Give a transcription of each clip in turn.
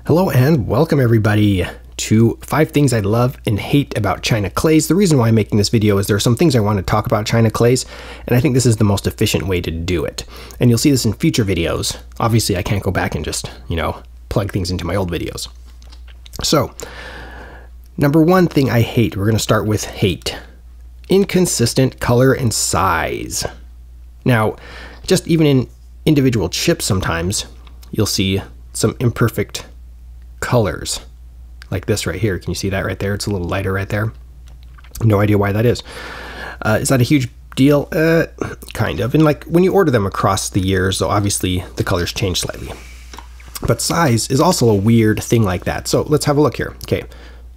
Hello and welcome everybody to 5 things I love and hate about China clays. The reason why I'm making this video is there are some things I want to talk about China clays, and I think this is the most efficient way to do it. And you'll see this in future videos. Obviously, I can't go back and just, plug things into my old videos. So, number 1 thing I hate, we're going to start with hate. Inconsistent color and size. Now, just even in individual chips sometimes, you'll see some imperfect colors like this right here. Can you see that right there? It's a little lighter right there. No idea why that is. Is that a huge deal? Kind of. And like when you order them across the years, so obviously the colors change slightly. But size is also a weird thing like that. So let's have a look here. Okay,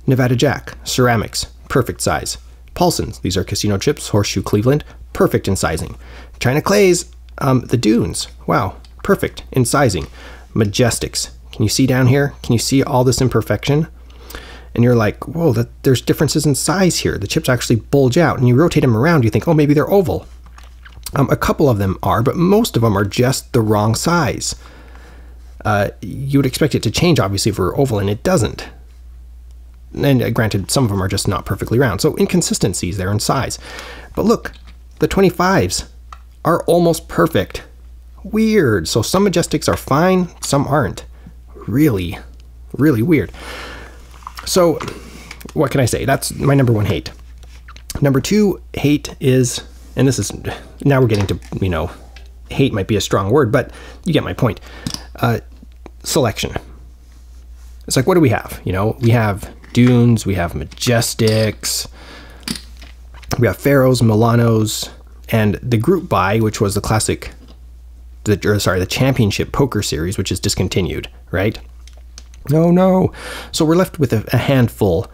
Nevada Jack, ceramics, perfect size. Paulsons, these are casino chips, Horseshoe Cleveland, perfect in sizing. China clays, the Dunes, wow, perfect in sizing. Majestics, can you see down here? Can you see all this imperfection? And you're like, whoa, there's differences in size here. The chips actually bulge out, and you rotate them around, you think, oh, maybe they're oval. A couple of them are, but most of them are just the wrong size. You would expect it to change, obviously, if it were oval, and it doesn't. And granted, some of them are just not perfectly round. So inconsistencies there in size. But look, the 25s are almost perfect. Weird. So some Majestics are fine, some aren't. Really, really weird. So what can I say? That's my number 1 hate. Number 2 hate is, and this is, now we're getting to, hate might be a strong word, but you get my point. Selection. It's like, what do we have? We have Dunes, we have Majestics, we have Pharaohs, Milanos, and the group buy, which was the classic, the championship poker series, which is discontinued, right? No. So we're left with a handful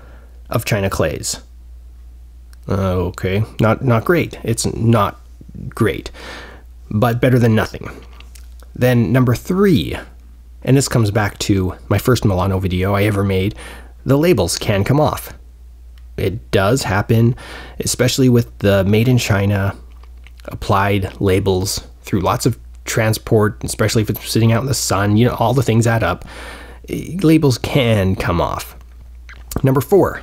of China clays. Okay, not great. It's not great, but better than nothing. Then number 3, and this comes back to my first Milano video I ever made, the labels can come off. It does happen, especially with the made in China applied labels through lots of transport, especially if it's sitting out in the sun, all the things add up. Labels can come off. Number 4,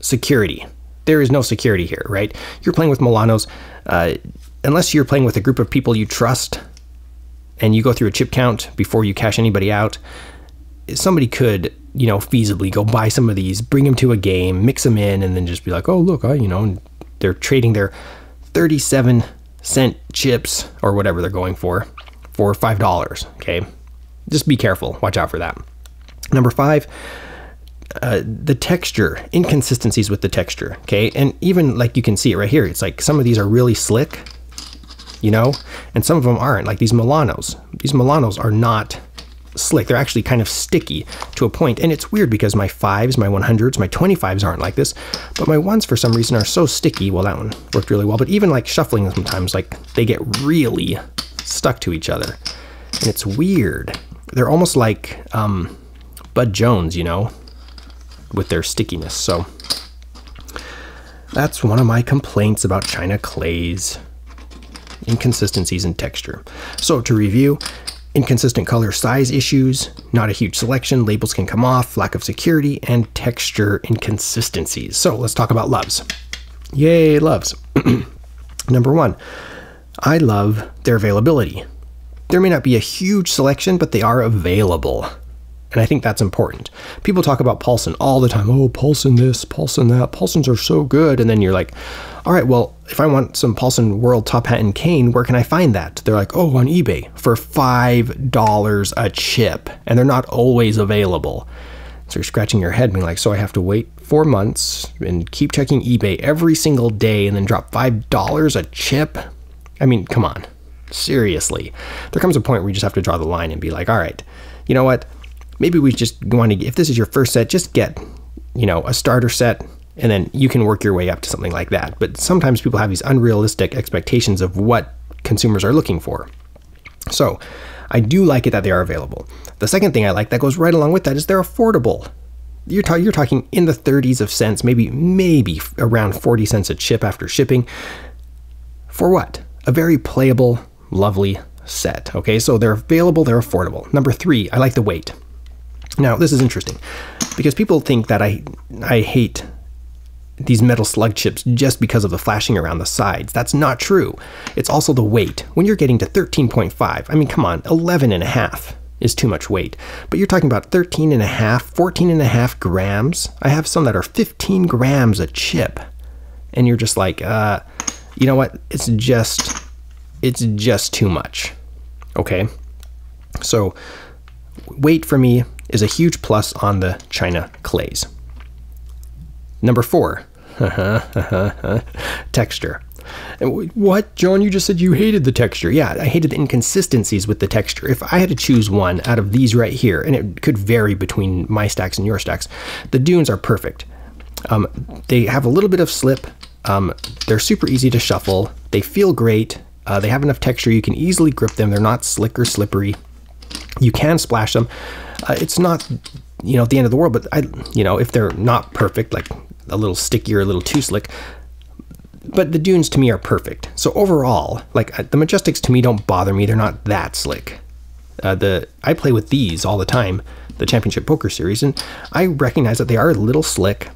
security. There is no security here, right? You're playing with Milanos, unless you're playing with a group of people you trust and you go through a chip count before you cash anybody out. Somebody could, feasibly go buy some of these, bring them to a game, mix them in, and then just be like, oh, look, they're trading their 37-cent chips or whatever they're going for $5, okay? Just be careful. Watch out for that. Number 5, the texture, inconsistencies with the texture, okay? And even like you can see it right here, it's like some of these are really slick, and some of them aren't, like these Milanos. These Milanos are not slick. They're actually kind of sticky to a point. And it's weird because my 5s, my 100s, my 25s aren't like this, but my 1s for some reason are so sticky. Well, that one worked really well, but even like shuffling them sometimes, like they get really stuck to each other. And it's weird. They're almost like Bud Jones, with their stickiness. So that's one of my complaints about China clays. Inconsistencies in texture. So to review, inconsistent color size issues, not a huge selection, labels can come off, lack of security, and texture inconsistencies. So let's talk about loves. Yay, loves. Number 1, I love their availability. There may not be a huge selection, but they are available. And I think that's important. People talk about Paulson all the time. Oh, Paulson this, Paulson that. Paulsons are so good. And then you're like, all right, well, if I want some Paulson World Top Hat and Cane, where can I find that? They're like, oh, on eBay for $5 a chip. And they're not always available. So you're scratching your head being like, so I have to wait 4 months and keep checking eBay every single day and then drop $5 a chip? I mean, come on. Seriously. There comes a point where you just have to draw the line and be like, all right, you know what? Maybe we just want to, if this is your first set, just get, a starter set, and then you can work your way up to something like that. But sometimes people have these unrealistic expectations of what consumers are looking for. So I do like it that they are available. The second thing I like that goes right along with that is they're affordable. You're talking in the 30s of cents, maybe around 40 cents a chip after shipping. For what? A very playable, lovely set. Okay, so they're available, they're affordable. Number 3, I like the weight. Now, this is interesting because people think that I hate these metal slug chips just because of the flashing around the sides. That's not true. It's also the weight. When you're getting to 13.5, I mean, come on, 11.5 is too much weight. But you're talking about 13.5, 14.5 grams. I have some that are 15 grams a chip. And you're just like, you know what? It's just too much. Okay? So weight for me is a huge plus on the China clays. Number 4, texture. What, John? You just said you hated the texture. Yeah, I hated the inconsistencies with the texture. If I had to choose one out of these right here, and it could vary between my stacks and your stacks, the dunes are perfect. They have a little bit of slip. They're super easy to shuffle. They feel great. They have enough texture. You can easily grip them. They're not slick or slippery. You can splash them. It's not, you know, at the end of the world, but if they're not perfect, like a little sticky or a little too slick, but the dunes to me are perfect. So overall, like the Majestics to me don't bother me. They're not that slick. I play with these all the time, the Championship Poker Series, and I recognize that they are a little slick,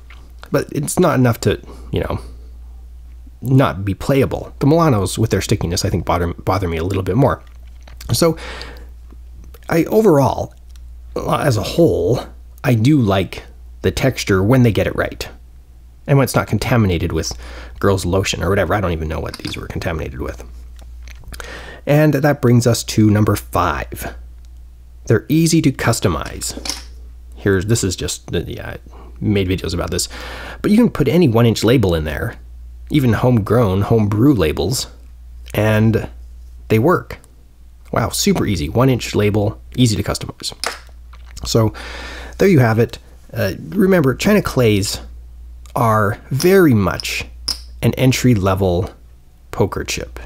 but it's not enough to, not be playable. The Milanos with their stickiness, I think, bother me a little bit more. So overall, as a whole, I do like the texture when they get it right. And when it's not contaminated with girls' lotion or whatever. I don't even know what these were contaminated with. And that brings us to number 5. They're easy to customize. This is just, I made videos about this, but you can put any 1-inch label in there, even homegrown, homebrew labels, and they work. Wow, super easy. 1-inch label, easy to customize. So there you have it. Remember, China clays are very much an entry-level poker chip.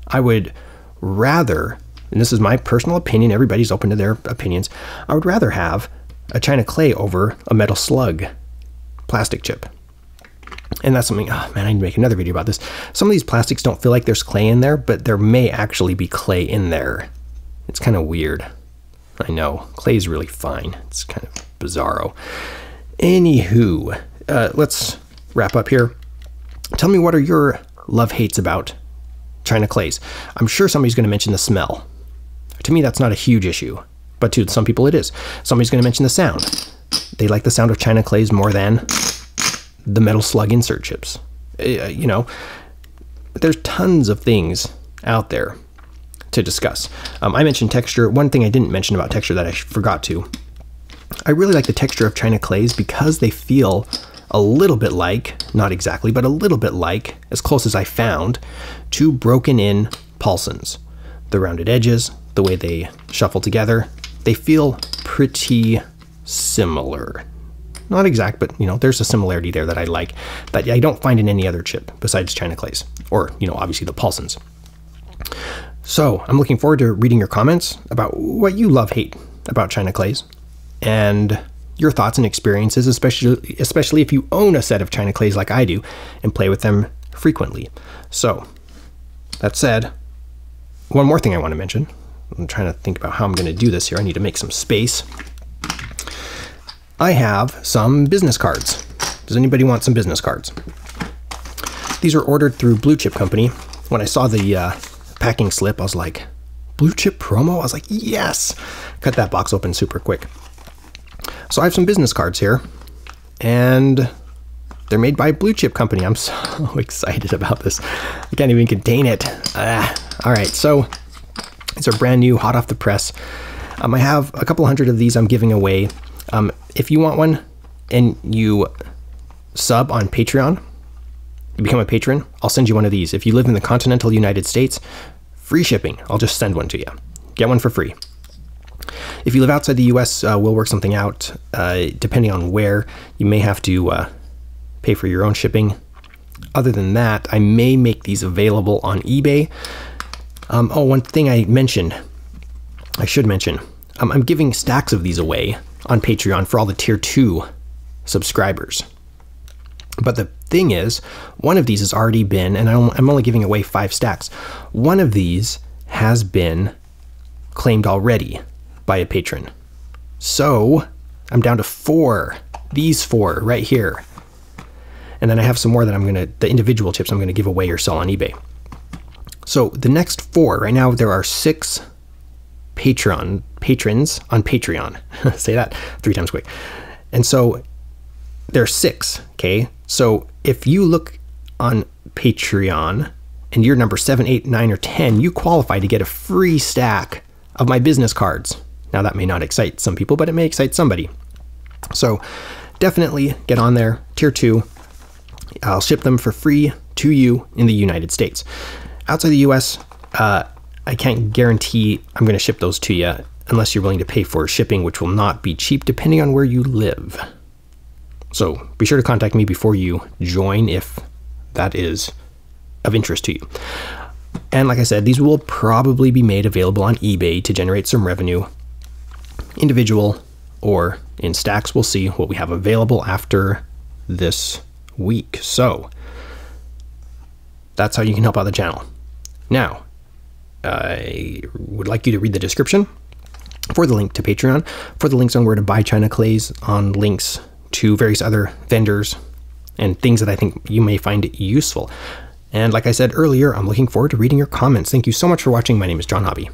I would rather, and this is my personal opinion, everybody's open to their opinions, I would rather have a China clay over a metal slug plastic chip. And that's something, oh man, I need to make another video about this. Some of these plastics don't feel like there's clay in there, but there may actually be clay in there. It's kind of weird. I know, clay is really fine. It's kind of bizarro. Anywho, let's wrap up here. Tell me, what are your love-hates about China clays? I'm sure somebody's going to mention the smell. To me, that's not a huge issue, but to some people it is. Somebody's going to mention the sound. They like the sound of China clays more than the metal slug insert chips. There's tons of things out there to discuss. I mentioned texture. One thing I didn't mention about texture that I forgot to. I really like the texture of China clays because they feel a little bit like, not exactly, but a little bit like, as close as I found, to broken in Paulsons. The rounded edges, the way they shuffle together, they feel pretty similar. Not exact, but there's a similarity there that I like, that I don't find in any other chip besides China clays, or obviously the Paulsons. So I'm looking forward to reading your comments about what you hate about China clays, and your thoughts and experiences, especially if you own a set of China clays like I do and play with them frequently. So that said, one more thing I want to mention. I'm trying to think about how I'm going to do this here. I need to make some space. I have some business cards. Does anybody want some business cards? These are ordered through Blue Chip Company. When I saw the packing slip, I was like, Blue Chip promo? I was like, yes! Cut that box open super quick. So I have some business cards here, and they're made by Blue Chip Company. I'm so excited about this. I can't even contain it. All right, so these are brand new, hot off the press. I have a couple hundred of these I'm giving away. If you want one and you sub on Patreon, you become a patron, I'll send you one of these. If you live in the continental United States, free shipping. I'll just send one to you. Get one for free. If you live outside the US, we'll work something out. Depending on where, you may have to pay for your own shipping. Other than that, I may make these available on eBay. One thing I should mention, I'm giving stacks of these away on Patreon for all the tier 2 subscribers. But the thing is, one of these has already been, and I'm only giving away 5 stacks. One of these has been claimed already by a patron. So I'm down to 4. These 4 right here. And then I have some more that the individual chips I'm going to give away or sell on eBay. So the next 4, right now there are 6 patrons on Patreon. Say that 3 times quick. And so there are 6, okay? So if you look on Patreon and you're number 7, 8, 9, or 10, you qualify to get a free stack of my business cards. Now that may not excite some people, but it may excite somebody. So definitely get on there, tier 2. I'll ship them for free to you in the United States. Outside the US, I can't guarantee I'm going to ship those to you unless you're willing to pay for shipping, which will not be cheap depending on where you live. So be sure to contact me before you join if that is of interest to you. And like I said, these will probably be made available on eBay to generate some revenue, individual or in stacks. We'll see what we have available after this week. So that's how you can help out the channel. Now, I would like you to read the description for the link to Patreon, for the links on where to buy China clays, on links to various other vendors and things that I think you may find useful. And like I said earlier, I'm looking forward to reading your comments. Thank you so much for watching. My name is John Hobby.